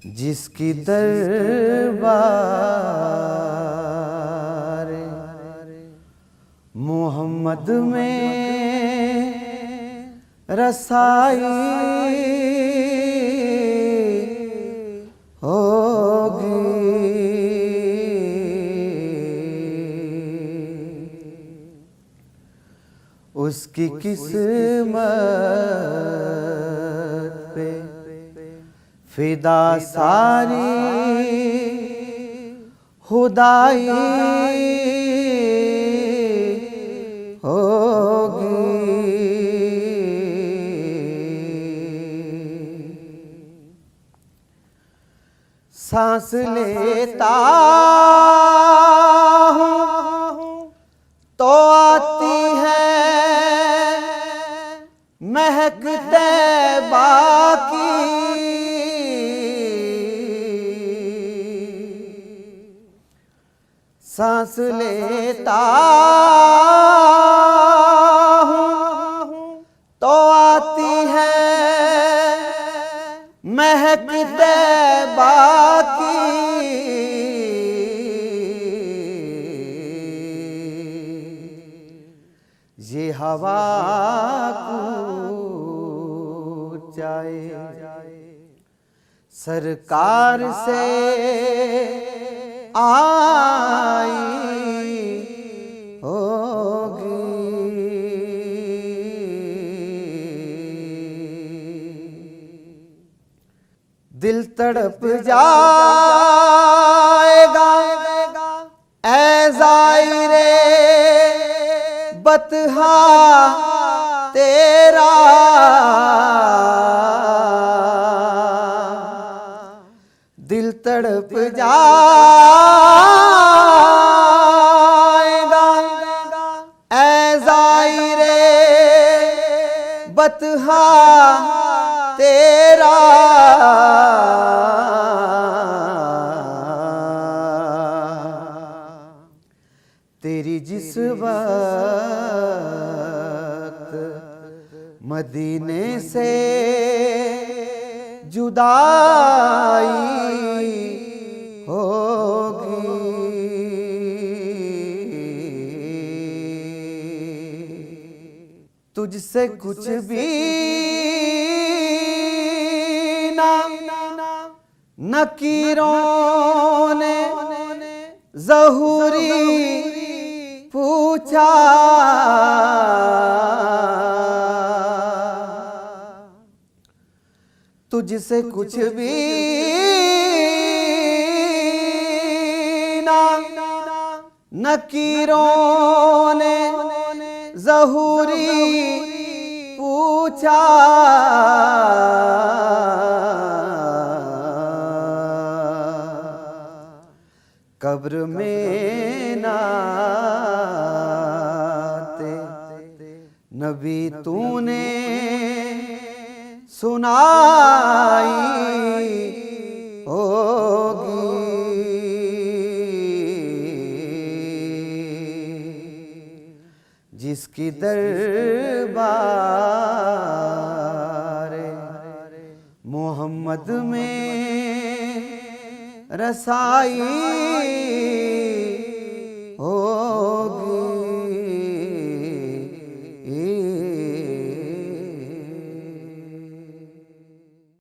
जिसकी दरबार मोहम्मद में रसाई होगी। उसकी किस्मत पे फिदा सारी खुदाई होगी। सांस लेता हूँ तो आती है महक तैबा की। सांस लेता हूँ तो आती है महक तैबा की। ये हवा कूद जाए सरकार से आई होगी। दिल तड़प जाएगा ऐ ज़ाहिरे बतहा तेरा। दिल तड़प जाएगा ऐ ज़ाहिरे बतहा तेरा। तेरी जिस वक्त मदीने से जुदाई होगी। तुझसे कुछ भी ना नकीरों ने ज़हूरी पूछा। तुझसे कुछ भी ना नकीरों ने ज़हूरी पूछा। कब्र में नाते नबी तूने सुनाई होगी। जिसकी दरबार मोहम्मद में रसाई